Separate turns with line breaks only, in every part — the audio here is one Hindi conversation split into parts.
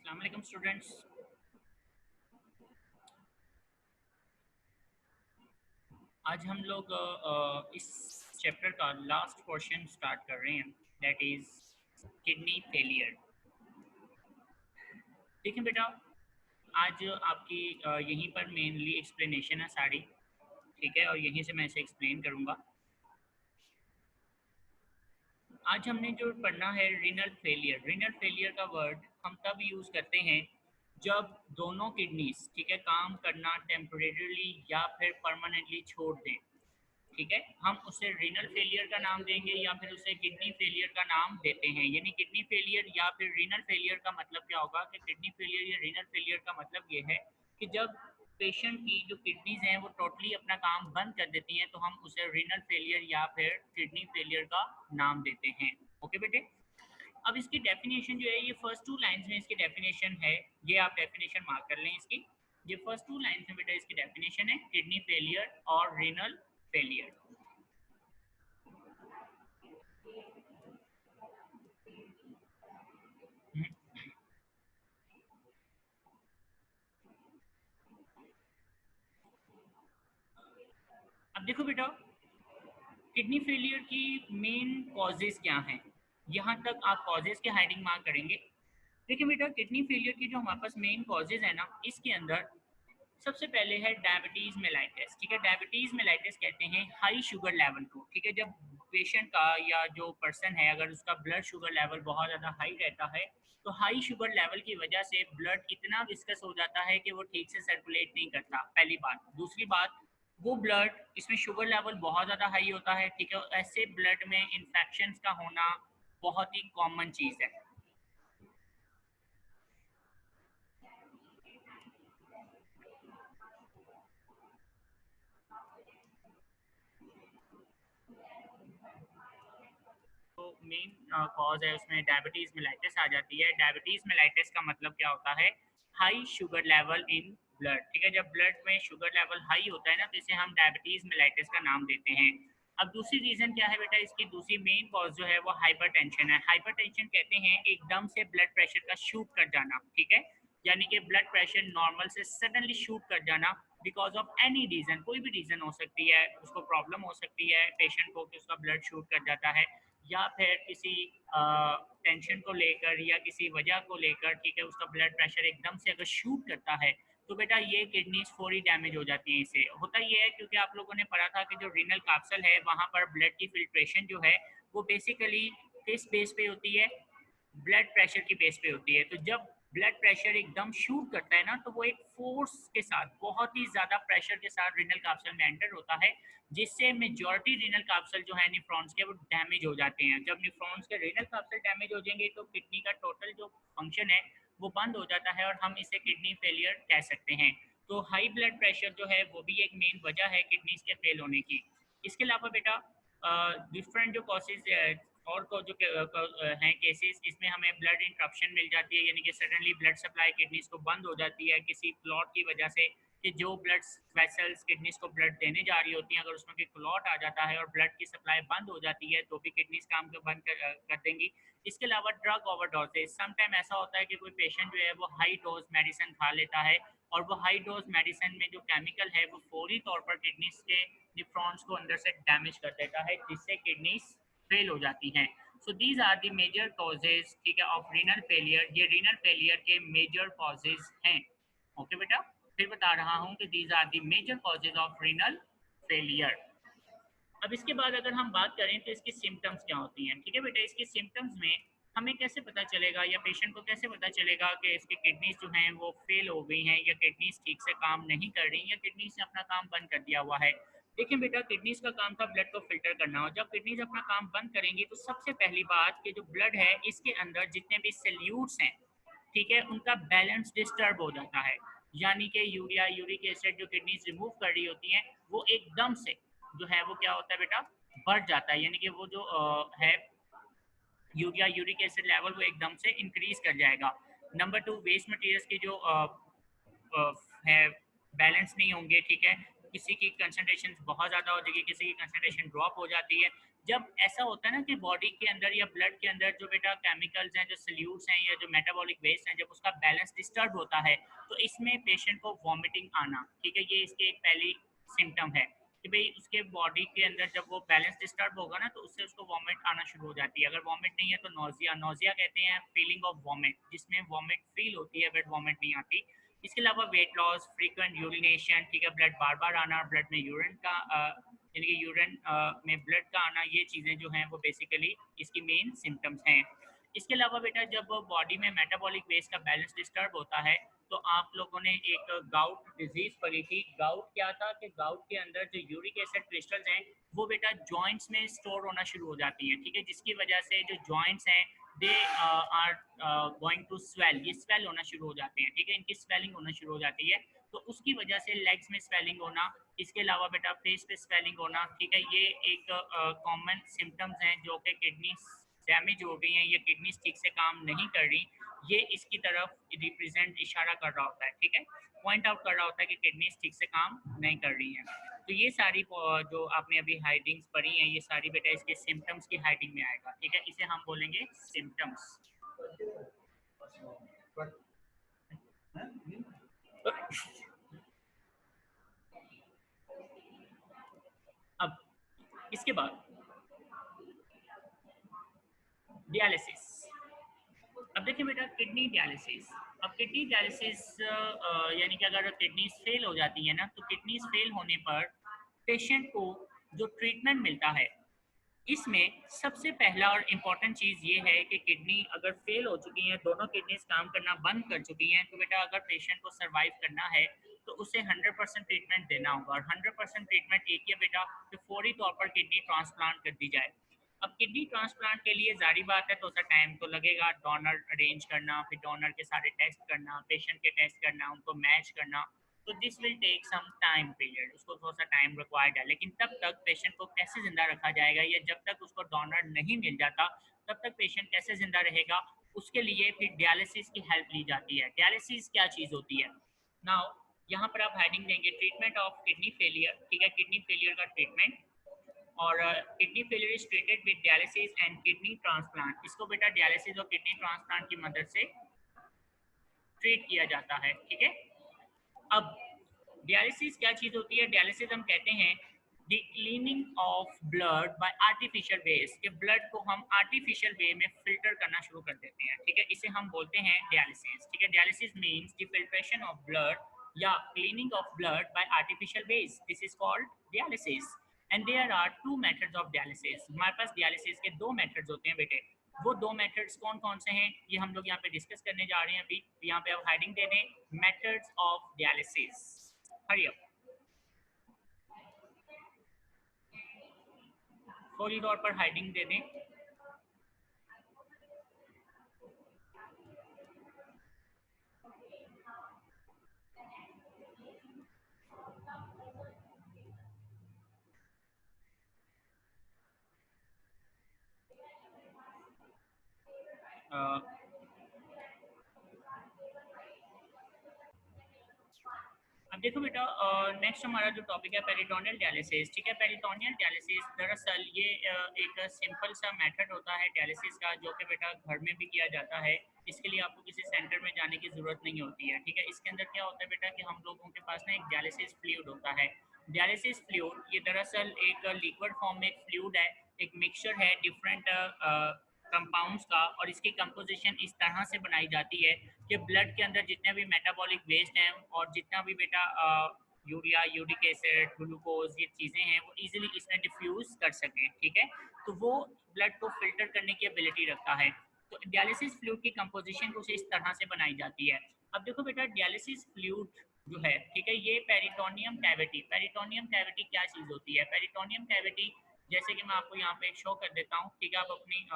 अस्सलाम वालेकुम स्टूडेंट्स। आज हम लोग इस चैप्टर का लास्ट पोर्शन स्टार्ट कर रहे हैं, दैट इज़ किडनी फेलियर। देखिए बेटा, आज आपकी यहीं पर मेनली एक्सप्लेनेशन है सारी, ठीक है, और यहीं से मैं इसे एक्सप्लेन करूँगा। आज हमने जो पढ़ना है रीनल फेलियर। रीनल फेलियर का वर्ड हम तब यूज़ करते हैं जब दोनों किडनीज, ठीक है, काम करना टेम्परेरीली या फिर परमानेंटली छोड़ दें। ठीक है, हम उसे रीनल फेलियर का नाम देंगे या फिर उसे किडनी फेलियर का नाम देते हैं। यानी किडनी फेलियर या फिर रीनल फेलियर का मतलब क्या होगा कि किडनी फेलियर या रीनल फेलियर का मतलब ये है कि जब पेशेंट की जो किडनीज हैं वो टोटली अपना काम बंद कर देती हैं, तो हम उसे रीनल फेलियर या फिर किडनी फेलियर का नाम देते हैं। ओके बेटे, अब इसकी डेफिनेशन जो है, ये फर्स्ट टू लाइंस में इसकी डेफिनेशन है, ये आप डेफिनेशन मार्क कर लें इसकी। ये फर्स्ट टू लाइंस में बेटा इसकी डेफिनेशन है, किडनी फेलियर और रीनल फेलियर। अब देखो बेटा, किडनी फेलियर की मेन कॉजेज क्या हैं, यहाँ तक आप कॉजेज के हेडिंग मार्क करेंगे। देखिए बेटा, किडनी फेलियर की जो हमारे पास मेन कॉजेज है ना, इसके अंदर सबसे पहले है डायबिटीज मेलाइटिस। ठीक है, डायबिटीज मेलाइटिस कहते हैं हाई शुगर लेवल को। ठीक है, जब पेशेंट का या जो पर्सन है अगर उसका ब्लड शुगर लेवल बहुत ज़्यादा हाई रहता है, तो हाई शुगर लेवल की वजह से ब्लड इतना विस्कस हो जाता है कि वो ठीक से सर्कुलेट नहीं करता, पहली बात। दूसरी बात, वो ब्लड, इसमें शुगर लेवल बहुत ज़्यादा हाई होता है, ठीक है, ऐसे ब्लड में इन्फेक्शंस का होना बहुत ही कॉमन चीज़ है। तो मेन कॉज है उसमें डायबिटीज़ मेलाइटिस आ जाती है। डायबिटीज़ मेलाइटिस का मतलब क्या होता है, high sugar level in blood. ठीक है, जब ब्लड में शुगर लेवल हाई होता है ना, तो इसे हम डायबिटीज़ मेलाइटिस का नाम देते हैं। अब दूसरी रीज़न क्या है बेटा, इसकी दूसरी मेन कॉज जो है वो हाइपरटेंशन है। हाइपरटेंशन कहते हैं एकदम से ब्लड प्रेशर का शूट कर जाना। ठीक है, यानी कि ब्लड प्रेशर नॉर्मल से सडनली शूट कर जाना बिकॉज ऑफ एनी रीज़न, कोई भी रीज़न हो सकती है, उसको प्रॉब्लम हो सकती है पेशेंट को कि उसका ब्लड शूट कर जाता है, या फिर किसी टेंशन को लेकर या किसी वजह को लेकर, ठीक है, उसका ब्लड प्रेशर एकदम से अगर शूट करता है, तो बेटा ये किडनीज फौरी डैमेज हो जाती हैं। इससे होता ये है क्योंकि आप लोगों ने पढ़ा था कि जो रीनल कैप्सूल है वहाँ पर ब्लड की फिल्ट्रेशन जो है वो बेसिकली किस बेस पे होती है, ब्लड प्रेशर की बेस पे होती है। तो जब ब्लड प्रेशर एकदम शूट करता है ना, तो वो एक फोर्स के साथ, बहुत ही ज़्यादा प्रेशर के साथ रीनल कैप्सूल में एंटर होता है, जिससे मेजॉरिटी रीनल कैप्सूल जो है निफ्रॉन्स के, वो डैमेज हो जाते हैं। जब निफ्रॉन्स के रीनल कैप्सूल डैमेज हो जाएंगे तो किडनी का टोटल जो फंक्शन है वो बंद हो जाता है और हम इसे किडनी फेलियर कह सकते हैं। तो हाई ब्लड प्रेशर जो है वो भी एक मेन वजह है किडनीज के फेल होने की। इसके अलावा बेटा डिफरेंट जो कॉसेज और को जो हैं केसेस, इसमें हमें ब्लड इंटरप्शन मिल जाती है, यानी कि सडनली ब्लड सप्लाई किडनीज को बंद हो जाती है किसी क्लॉट की वजह से, कि जो ब्लड वेसल्स किडनीज को ब्लड देने जा रही होती हैं, अगर उसमें कोई क्लॉट आ जाता है और ब्लड की सप्लाई बंद हो जाती है, तो भी किडनीज काम को बंद कर देंगी। इसके अलावा ड्रग ओवरडोजेज, समटाइम ऐसा होता है कि कोई पेशेंट जो है वो हाई डोज मेडिसिन खा लेता है, और वो हाई डोज मेडिसिन में जो केमिकल है वो फौरी तौर पर किडनीज के निफ्रॉन्स को अंदर से डैमेज कर देता है, जिससे किडनीज फेल हो जाती हैं। So these are the major causes, ठीक है, ऑफ रीनल फेलियर। ये रीनल फेलियर के मेजर कॉजेज हैं। ओके बेटा, फिर बता रहा हूँ कि these are the major causes of renal failure. अब इसके बाद अगर हम बात करें तो इसकी सिम्टम्स क्या होती हैं। ठीक है बेटा, इसकी सिम्टम्स में हमें कैसे पता चलेगा या पेशेंट को कैसे पता चलेगा कि इसकी किडनीज जो हैं वो फेल हो गई हैं, या किडनीज ठीक से काम नहीं कर रही, या किडनीज ने अपना काम बंद कर दिया हुआ है। देखिए बेटा, किडनीज का काम था ब्लड को फिल्टर करना, और जब किडनीज अपना काम बंद करेंगी तो सबसे पहली बात कि जो ब्लड है इसके अंदर जितने भी सेल्यूट्स हैं, ठीक है, उनका बैलेंस डिस्टर्ब हो जाता है। यानी कि यूरिया, यूरिक एसिड जो किडनीज रिमूव कर रही होती हैं, वो एकदम से जो है वो क्या होता है बेटा, बढ़ जाता है। यानी कि वो जो है यूरिया, यूरिक एसिड लेवल वो एकदम से इंक्रीज कर जाएगा। नंबर टू, वेस्ट मटेरियल्स की जो है बैलेंस नहीं होंगे। ठीक है, किसी की कंसंट्रेशन बहुत ज़्यादा हो जाएगी, किसी की कंसंट्रेशन ड्रॉप हो जाती है। जब ऐसा होता है ना कि बॉडी के अंदर या ब्लड के अंदर जो बेटा केमिकल्स हैं, जो सल्यूट्स हैं या जो मेटाबॉलिक वेस्ट हैं, जब उसका बैलेंस डिस्टर्ब होता है तो इसमें पेशेंट को वॉमिटिंग आना, ठीक है, ये इसकी एक पहली सिम्टम है कि भाई उसके बॉडी के अंदर जब वो बैलेंस डिस्टर्ब होगा ना तो उससे उसको वॉमिट आना शुरू हो जाती है। अगर वॉमिट नहीं है तो नोजिया, नोजिया कहते हैं फीलिंग ऑफ वॉमिट, जिसमें वॉमिट फील होती है बट वॉमिट नहीं आती। इसके अलावा वेट लॉस, फ्रीक्वेंट यूरिनेशन, ठीक है, ब्लड बार बार आना, ब्लड में यूरिन का यानी कि यूरिन में ब्लड का आना, ये चीज़ें जो हैं वो बेसिकली इसकी मेन सिम्टम्स हैं। इसके अलावा बेटा जब बॉडी में मेटाबॉलिक वेस्ट का बैलेंस डिस्टर्ब होता है तो आप लोगों ने एक गाउट डिजीज पढ़ी थी। गाउट क्या था कि गाउट के अंदर जो यूरिक एसिड क्रिस्टल्स हैं वो बेटा जॉइंट्स में स्टोर होना शुरू हो जाती हैं, ठीक है, जिसकी वजह से जो जॉइंट्स हैं they are going to swell, ये स्वेल होना शुरू हो जाते हैं, ठीक है, इनकी स्वेलिंग होना शुरू हो जाती है। तो उसकी वजह से लेग्स में स्वेलिंग होना, इसके अलावा बेटा फेस पे स्वेलिंग होना, ठीक है, ये एक कॉमन सिम्टम्स हैं जो कि किडनी डैमेज हो गई हैं, ये किडनी ठीक से काम नहीं कर रही, ये इसकी तरफ रिप्रेजेंट इशारा कर रहा होता है, ठीक है, पॉइंट आउट कर रहा होता है कि किडनी ठीक से काम नहीं कर रही हैं। तो ये सारी जो आपने अभी हाइडिंग्स पढ़ी हैं ये सारी बेटा इसके सिम्टम्स की हाइडिंग में आएगा, ठीक है, इसे हम बोलेंगे सिम्टम्स। अब इसके बाद डायलिसिस। अब देखिए बेटा किडनी डायलिसिस, अब किडनी डायलिसिस यानी कि अगर किडनीज फेल हो जाती है ना तो किडनीज फेल होने पर पेशेंट को जो ट्रीटमेंट मिलता है इसमें सबसे पहला और इम्पॉर्टेंट चीज़ ये है कि किडनी अगर फेल हो चुकी हैं, दोनों किडनीज काम करना बंद कर चुकी हैं, तो बेटा अगर पेशेंट को सर्वाइव करना है तो उसे 100% ट्रीटमेंट देना होगा। और 100% ट्रीटमेंट एक ही है बेटा कि फौरी तौर पर किडनी ट्रांसप्लांट कर दी जाए। अब किडनी ट्रांसप्लांट के लिए जारी बात है थोड़ा सा टाइम तो लगेगा, डोनर अरेंज करना, फिर डोनर के सारे टेस्ट करना, पेशेंट के टेस्ट करना, उनको मैच करना, तो this will take some time period, उसको थोड़ा सा टाइम रिक्वायर्ड है। लेकिन तब तक पेशेंट को कैसे ज़िंदा रखा जाएगा या जब तक उसको डोनर नहीं मिल जाता तब तक पेशेंट कैसे ज़िंदा रहेगा, उसके लिए फिर डायलिसिस की हेल्प ली जाती है। डायलिसिस क्या चीज़ होती है? नाउ यहाँ पर आप हेडिंग देंगे ट्रीटमेंट ऑफ किडनी फेलियर, ठीक है, किडनी फेलियर का ट्रीटमेंट। और kidney failure is treated with dialysis and kidney transplant, इसको बेटा डायलिसिस और किडनी ट्रांसप्लांट की मदद से ट्रीट किया जाता है, ठीक है। अब डायलिसिस क्या चीज़ होती है? डायलिसिस हम कहते हैं the cleaning of blood by artificial ways, कि ब्लड को हम आर्टिफिशियल वे में फिल्टर करना शुरू कर देते हैं, ठीक है, इसे हम बोलते हैं डायलिसिस, ठीक है। Dialysis means the filtration of blood या cleaning of blood by artificial ways, this is called dialysis. And there are two methods of dialysis, हमारे पास डायलिसिस के दो मेथड्स होते हैं बेटे। वो दो मेथड्स कौन कौन से हैं ये हम लोग यहाँ पे डिस्कस करने जा रहे हैं अभी। यहाँ पे आप हेडिंग दे दें methods of dialysis, hurry up, फौरी तौर पर हेडिंग दे दें। अब देखो बेटा नेक्स्ट हमारा जो टॉपिक है पेरिटोनियल डायलिसिस, ठीक है। पेरिटोनियल डायलिसिस दरअसल ये एक सिंपल सा मेथड होता है डायलिसिस का जो कि बेटा घर में भी किया जाता है। इसके लिए आपको किसी सेंटर में जाने की ज़रूरत नहीं होती है, ठीक है। इसके अंदर क्या होता है बेटा कि हम लोगों के पास ना एक डायलिसिस फ्लूइड होता है। डायलिसिस फ्लूइड ये दरअसल एक लिक्विड फॉर्म में एक फ्लूइड है, एक मिक्सचर है डिफरेंट कंपाउंड्स का, और इसकी कंपोजिशन इस तरह से बनाई जाती है कि ब्लड के अंदर जितने भी मेटाबॉलिक वेस्ट हैं और जितना भी बेटा यूरिया, यूरिक एसिड, ग्लूकोज, ये चीज़ें हैं वो इजीली इसमें डिफ्यूज़ कर सकें, ठीक है। तो वो ब्लड को फिल्टर करने की एबिलिटी रखता है। तो डायलिसिस फ्लूइड की कंपोजिशन कुछ इस तरह से बनाई जाती है। अब देखो बेटा डायलिसिस फ्लूइड जो है, ठीक है, ये पेरिटोनियम कैविटी, पेरिटोनियम कैविटी क्या चीज़ होती है? पेरिटोनियम कैविटी जैसे कि मैं आपको यहाँ पे शो कर देता हूँ, ठीक है, आप अपनी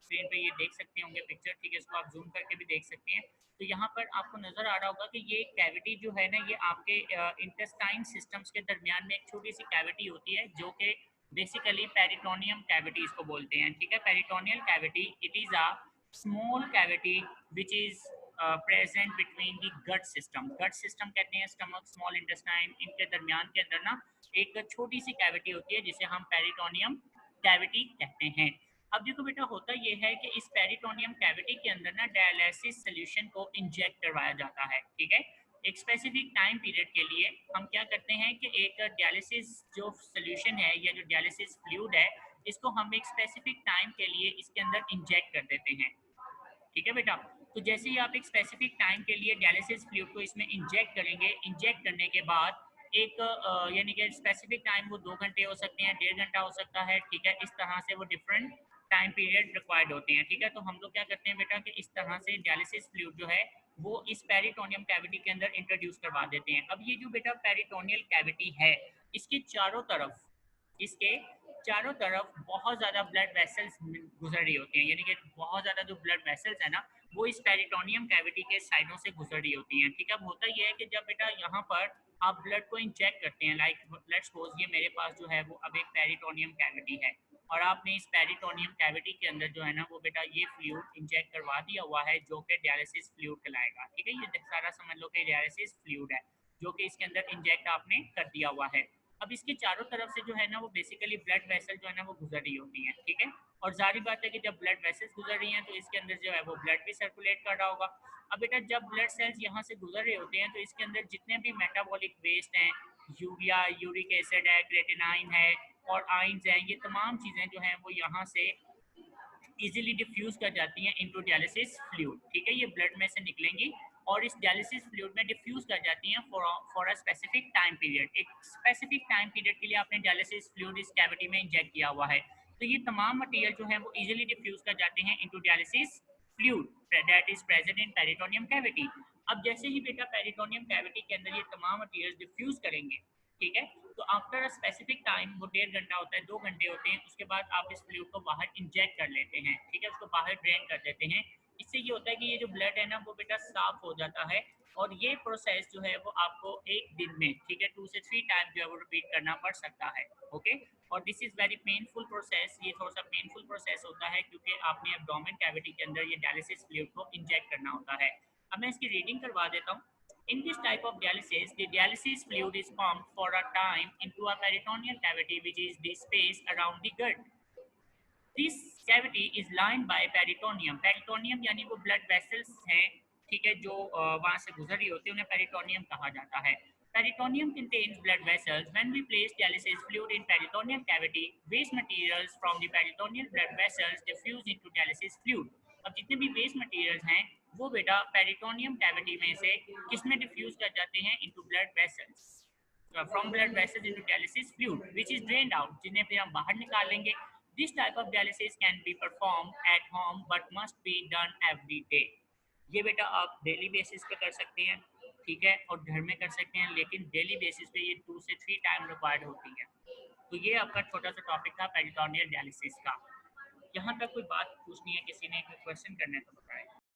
स्क्रीन पे ये देख सकते होंगे पिक्चर, ठीक है, इसको आप जूम करके भी देख सकते हैं। तो यहाँ पर आपको नज़र आ रहा होगा कि ये कैविटी जो है ना ये आपके इंटेस्टाइन सिस्टम्स के दरमियान में एक छोटी सी कैविटी होती है जो कि बेसिकली पेरिटोनियम कैविटी इसको बोलते हैं, ठीक है। Peritoneal cavity it is a small cavity which is present between the gut system, gut system कहते हैं स्टमक, स्मॉल इंटेस्टाइन, इनके दरमियान के अंदर ना एक छोटी सी कैविटी होती है जिसे हम पेरिटोनियम कैविटी कहते हैं। अब देखो बेटा, होता ये है कि इस पेरिटोनियम कैविटी के अंदर ना डायलिसिस सोल्यूशन को इंजेक्ट करवाया जाता है, ठीक है। एक स्पेसिफिक टाइम पीरियड के लिए हम क्या करते हैं कि एक डायलिसिस जो सोल्यूशन है या जो डायलिसिस फ्लूइड है, इसको हम एक स्पेसिफिक टाइम के लिए इसके अंदर इंजेक्ट कर देते हैं, ठीक है बेटा। तो जैसे ही आप एक स्पेसिफिक टाइम के लिए डायलिसिस फ्लूइड को इसमें इंजेक्ट करेंगे, इंजेक्ट करने के बाद एक यानी कि स्पेसिफिक टाइम वो 2 घंटे हो सकते हैं, 1.5 घंटा हो सकता है, ठीक है। इस तरह से वो डिफरेंट टाइम पीरियड रिक्वायर्ड होते हैं, ठीक है। तो हम लोग क्या करते हैं बेटा कि इस तरह से डायलिसिस फ्लूइड जो है वो इस पेरिटोनियम कैविटी के अंदर इंट्रोड्यूस करवा देते हैं। अब ये जो बेटा पेरिटोनियल कैविटी है, इसके चारों तरफ, इसके चारों तरफ बहुत ज़्यादा ब्लड वेसल्स गुजर रही होती हैं, यानी कि बहुत ज़्यादा जो ब्लड वेसल्स है ना, वो इस पेरिटोनियम कैविटी के साइडों से गुजर रही होती हैं, ठीक है। अब होता ये है कि जब बेटा यहाँ पर आप ब्लड को इंजेक्ट करते हैं, लाइक लेट्स सपोज ये मेरे पास जो है वो अब एक पेरिटोनियम कैविटी है, और आपने इस पेरिटोनियम कैविटी के अंदर जो है ना वो बेटा ये फ्लूइड इंजेक्ट करवा दिया हुआ है, जो कि डायलिसिस फ्लूइड कहलाएगा, ठीक है। ये सारा समझ लो कि डायलिसिस फ्लूइड है जो कि इसके अंदर इंजेक्ट आपने कर दिया हुआ है। अब इसके चारों तरफ से जो है ना वो बेसिकली ब्लड वेसल जो है ना वो गुजर रही होती हैं, ठीक है। और जारी बात है कि जब ब्लड वेसल्स गुजर रही हैं तो इसके अंदर जो है वो ब्लड भी सर्कुलेट कर रहा होगा। अब बेटा जब ब्लड सेल्स यहाँ से गुजर रहे होते हैं तो इसके अंदर जितने भी मेटाबॉलिक वेस्ट हैं, यूरिया, यूरिक एसिड है, क्रेटिनाइन है और आइंस हैं, ये तमाम चीज़ें जो हैं वो यहाँ से इजीली डिफ्यूज कर जाती हैं इनटू डायलिसिस फ्लूइड, ठीक है। ये ब्लड में से निकलेंगी और इस डायलिसिस फ्लूइड में डिफ्यूज कर जाती हैं for a specific time period. एक स्पेसिफिक टाइम पीरियड के लिए आपने डायलिसिस फ्लूइड इस कैविटी में इंजेक्ट किया हुआ है, तो ये तमाम मटेरियल जो है वो इजीली डिफ्यूज कर जाते हैं into dialysis fluid that is present in peritoneum cavity. अब जैसे ही बेटा पेरिटोनियम कैविटी के अंदर ये तमाम मटेरियल डिफ्यूज करेंगे, ठीक है, तो आफ्टर अ स्पेसिफिक टाइम, वो 1.5 घंटा होता है, 2 घंटे होते हैं, उसके बाद आप इस फ्लूइड को बाहर इंजेक्ट कर लेते हैं, ठीक है, उसको बाहर ड्रेन कर देते हैं। इससे ये होता है कि ये जो ब्लड है ना वो बेटा साफ हो जाता है, और ये प्रोसेस जो है वो आपको एक दिन में, ठीक है, 2 से 3 टाइम जो है वो रिपीट करना पड़ सकता है, ओके। और this is very painful process, ये थोड़ा सा पेनफुल प्रोसेस होता है क्योंकि आपने एब्डोमेन कैविटी के अंदर ये डायलिसिस फ्लूइड को इंजेक्ट करना होता है। अब मैं इसकी रीडिंग करवा देता हूँ। In this type of dialysis, the dialysis fluid is pumped for a time into a peritoneal cavity, which is the space around the gut. This cavity is lined by peritoneum. Peritoneum यानी वो blood vessels हैं, ठीक है, जो वहाँ से गुजर रही होती है, उन्हें peritoneum कहा जाता है। Peritoneum contains blood vessels. When we place dialysis fluid in peritoneal cavity, waste materials from the peritoneal blood vessels diffuse into dialysis fluid. अब जितने भी वेस्ट मटेरियल्स हैं वो बेटा पेरिटोनियम कैविटी में से किसमें डिफ्यूज कर जाते हैं, into blood vessels, from blood vessels into dialysis fluid which is drained out, जिन्हें फिर हम बाहर निकाल लेंगे। This type of dialysis can be performed at home but must be done every day. ये बेटा आप डेली बेसिस पे कर सकते हैं, ठीक है, और घर में कर सकते हैं, लेकिन डेली बेसिस पे ये 2 से 3 टाइम रिक्वायर्ड होती है। तो ये आपका छोटा सा टॉपिक था पेरिटोनियल डायलिसिस का। यहाँ तक कोई बात पूछनी है, किसी ने कोई क्वेश्चन करना है तो बताएं।